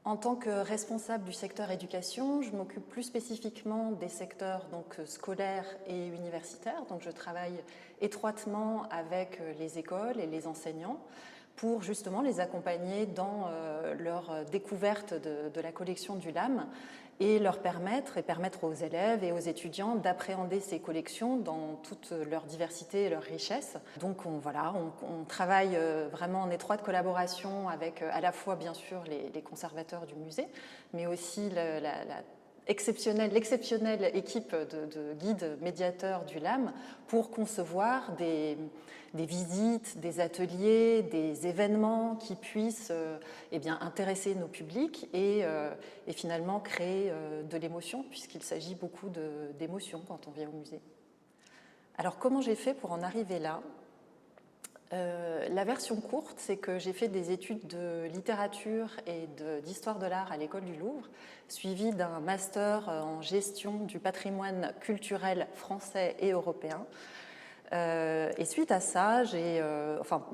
En tant que responsable du secteur éducation, je m'occupe plus spécifiquement des secteurs scolaires et universitaires. Donc je travaille étroitement avec les écoles et les enseignants pour justement les accompagner dans leur découverte de la collection du LAM et leur permettre aux élèves et aux étudiants d'appréhender ces collections dans toute leur diversité et leur richesse. Donc on travaille vraiment en étroite collaboration avec à la fois bien sûr les conservateurs du musée, mais aussi l'exceptionnelle équipe de guides médiateurs du LAM pour concevoir des visites, des ateliers, des événements qui puissent intéresser nos publics et finalement créer de l'émotion, puisqu'il s'agit beaucoup d'émotions quand on vient au musée. Alors comment j'ai fait pour en arriver là ? La version courte, c'est que j'ai fait des études de littérature et d'histoire de l'art à l'école du Louvre, suivi d'un master en gestion du patrimoine culturel français et européen. Et suite à ça,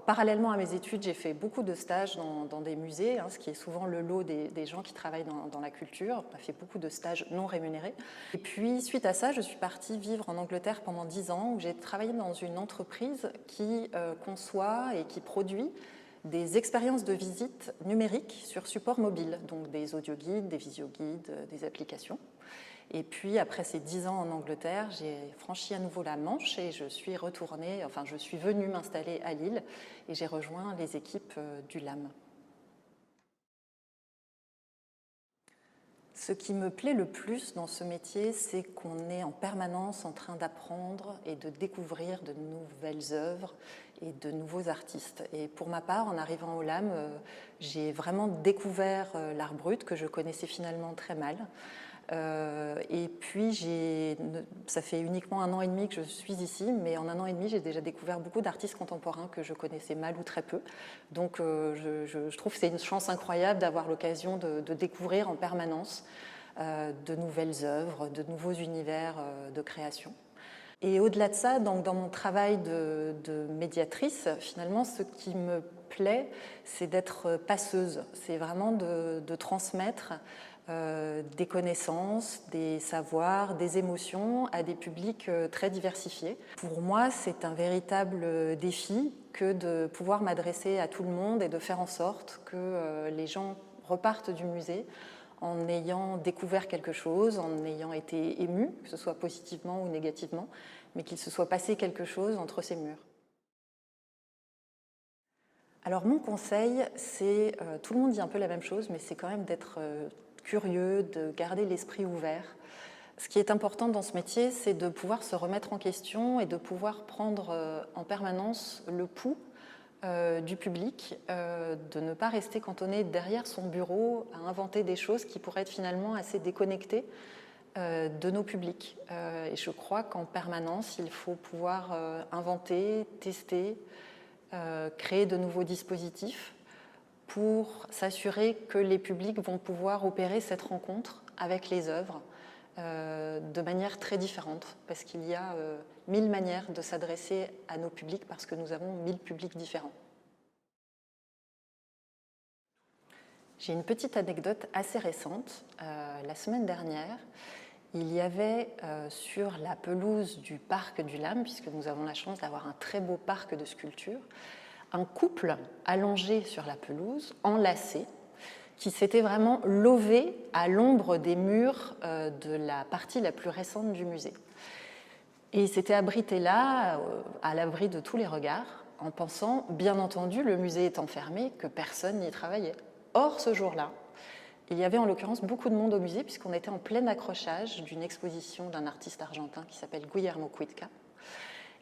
parallèlement à mes études, j'ai fait beaucoup de stages dans des musées, ce qui est souvent le lot des gens qui travaillent dans la culture. On a fait beaucoup de stages non rémunérés. Et puis, suite à ça, je suis partie vivre en Angleterre pendant 10 ans, où j'ai travaillé dans une entreprise qui conçoit et qui produit des expériences de visite numériques sur support mobile, donc des audioguides, des visioguides, des applications. Et puis, après ces 10 ans en Angleterre, j'ai franchi à nouveau la Manche et je suis venue m'installer à Lille et j'ai rejoint les équipes du LAM. Ce qui me plaît le plus dans ce métier, c'est qu'on est en permanence en train d'apprendre et de découvrir de nouvelles œuvres et de nouveaux artistes. Et pour ma part, en arrivant au LAM, j'ai vraiment découvert l'art brut que je connaissais finalement très mal. Et puis, ça fait uniquement 1 an et demi que je suis ici, mais en 1 an et demi, j'ai déjà découvert beaucoup d'artistes contemporains que je connaissais mal ou très peu. Donc, je trouve que c'est une chance incroyable d'avoir l'occasion de découvrir en permanence de nouvelles œuvres, de nouveaux univers de création. Et au-delà de ça, donc dans mon travail de médiatrice, finalement, ce qui me plaît, c'est d'être passeuse. C'est vraiment de transmettre des connaissances, des savoirs, des émotions à des publics très diversifiés. Pour moi, c'est un véritable défi que de pouvoir m'adresser à tout le monde et de faire en sorte que les gens repartent du musée en ayant découvert quelque chose, en ayant été émus, que ce soit positivement ou négativement, mais qu'il se soit passé quelque chose entre ces murs. Alors mon conseil, c'est, tout le monde dit un peu la même chose, mais c'est quand même d'être curieux, de garder l'esprit ouvert. Ce qui est important dans ce métier, c'est de pouvoir se remettre en question et de pouvoir prendre en permanence le pouls du public, de ne pas rester cantonné derrière son bureau à inventer des choses qui pourraient être finalement assez déconnectées de nos publics. Et je crois qu'en permanence, il faut pouvoir inventer, tester, créer de nouveaux dispositifs pour s'assurer que les publics vont pouvoir opérer cette rencontre avec les œuvres de manière très différente, parce qu'il y a 1000 manières de s'adresser à nos publics, parce que nous avons 1000 publics différents. J'ai une petite anecdote assez récente. La semaine dernière, il y avait sur la pelouse du parc du LAM, puisque nous avons la chance d'avoir un très beau parc de sculptures, un couple allongé sur la pelouse, enlacé, qui s'était vraiment lové à l'ombre des murs de la partie la plus récente du musée. Et il s'était abrité là, à l'abri de tous les regards, en pensant, bien entendu, le musée étant fermé, que personne n'y travaillait. Or, ce jour-là, il y avait en l'occurrence beaucoup de monde au musée, puisqu'on était en plein accrochage d'une exposition d'un artiste argentin qui s'appelle Guillermo Cuitca.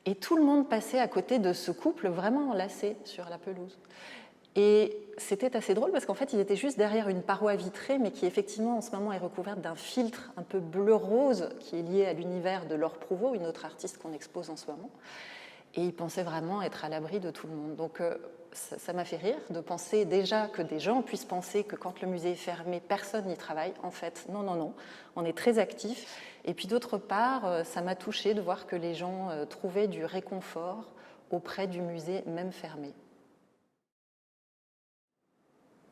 Et tout le monde passait à côté de ce couple vraiment enlacé sur la pelouse. Et c'était assez drôle parce qu'en fait, ils étaient juste derrière une paroi vitrée, mais qui effectivement en ce moment est recouverte d'un filtre un peu bleu-rose qui est lié à l'univers de Laure Prouveau, une autre artiste qu'on expose en ce moment. Et ils pensaient vraiment être à l'abri de tout le monde. Donc ça m'a fait rire de penser déjà que des gens puissent penser que quand le musée est fermé, personne n'y travaille. En fait, non, non, non, on est très actifs. Et puis d'autre part, ça m'a touchée de voir que les gens trouvaient du réconfort auprès du musée, même fermé.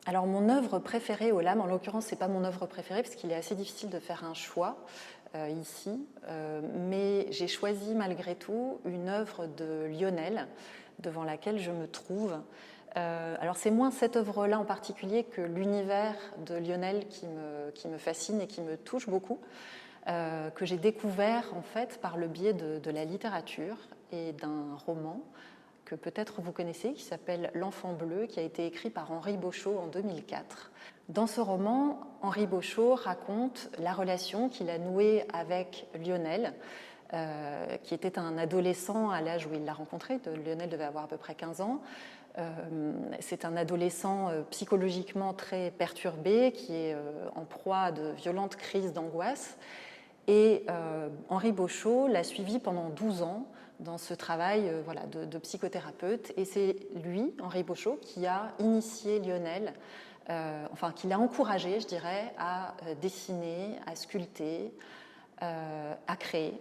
Alors mon œuvre préférée au LAM, en l'occurrence c'est pas mon œuvre préférée parce qu'il est assez difficile de faire un choix ici, mais j'ai choisi malgré tout une œuvre de Lionel devant laquelle je me trouve. Alors c'est moins cette œuvre-là en particulier que l'univers de Lionel qui me fascine et qui me touche beaucoup, que j'ai découvert en fait par le biais de la littérature et d'un roman que peut-être vous connaissez, qui s'appelle L'Enfant bleu, qui a été écrit par Henri Beauchot en 2004. Dans ce roman, Henri Beauchot raconte la relation qu'il a nouée avec Lionel, qui était un adolescent à l'âge où il l'a rencontré. Lionel devait avoir à peu près 15 ans. C'est un adolescent psychologiquement très perturbé, qui est en proie à de violentes crises d'angoisse. Et Henri Beauchot l'a suivi pendant 12 ans dans ce travail de psychothérapeute. Et c'est lui, Henri Beauchot, qui a initié Lionel, qui l'a encouragé, je dirais, à dessiner, à sculpter, à créer.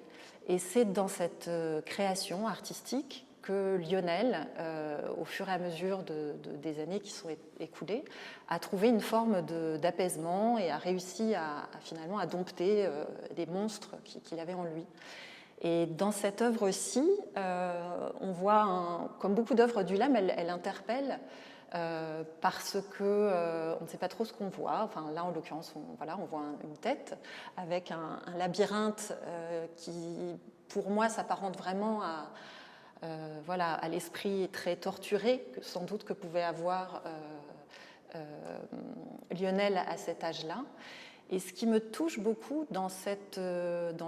Et c'est dans cette création artistique que Lionel, au fur et à mesure des années qui sont écoulées, a trouvé une forme d'apaisement et a réussi finalement à dompter des monstres qu'il avait en lui. Et dans cette œuvre-ci, on voit, comme beaucoup d'œuvres du LAM, elle interpelle parce que on ne sait pas trop ce qu'on voit. Enfin, là, en l'occurrence, on voit une tête avec un labyrinthe qui, pour moi, s'apparente vraiment à l'esprit très torturé, sans doute que pouvait avoir Lionel à cet âge-là. Et ce qui me touche beaucoup dans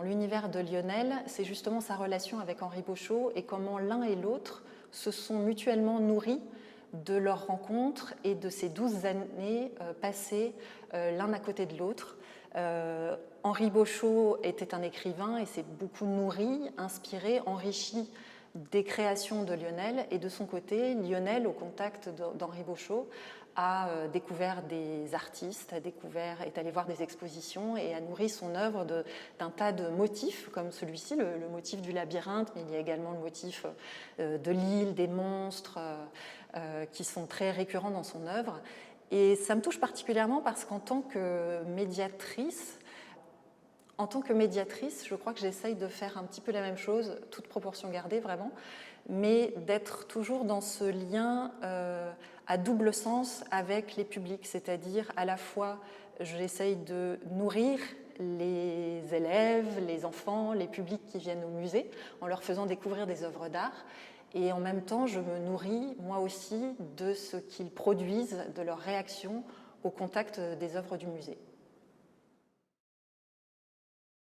l'univers de Lionel, c'est justement sa relation avec Henri Beauchot et comment l'un et l'autre se sont mutuellement nourris de leur rencontre et de ces 12 années passées l'un à côté de l'autre. Henri Beauchot était un écrivain et s'est beaucoup nourri, inspiré, enrichi des créations de Lionel, et de son côté, Lionel, au contact d'Henri Beauchot, a découvert des artistes, est allé voir des expositions et a nourri son œuvre d'un tas de motifs comme celui-ci, le motif du labyrinthe, mais il y a également le motif de l'île, des monstres, qui sont très récurrents dans son œuvre. Et ça me touche particulièrement parce qu'en tant que médiatrice, je crois que j'essaye de faire un petit peu la même chose, toute proportion gardée vraiment, mais d'être toujours dans ce lien à double sens avec les publics, c'est-à-dire à la fois j'essaye de nourrir les élèves, les enfants, les publics qui viennent au musée en leur faisant découvrir des œuvres d'art, et en même temps je me nourris moi aussi de ce qu'ils produisent, de leur réaction au contact des œuvres du musée.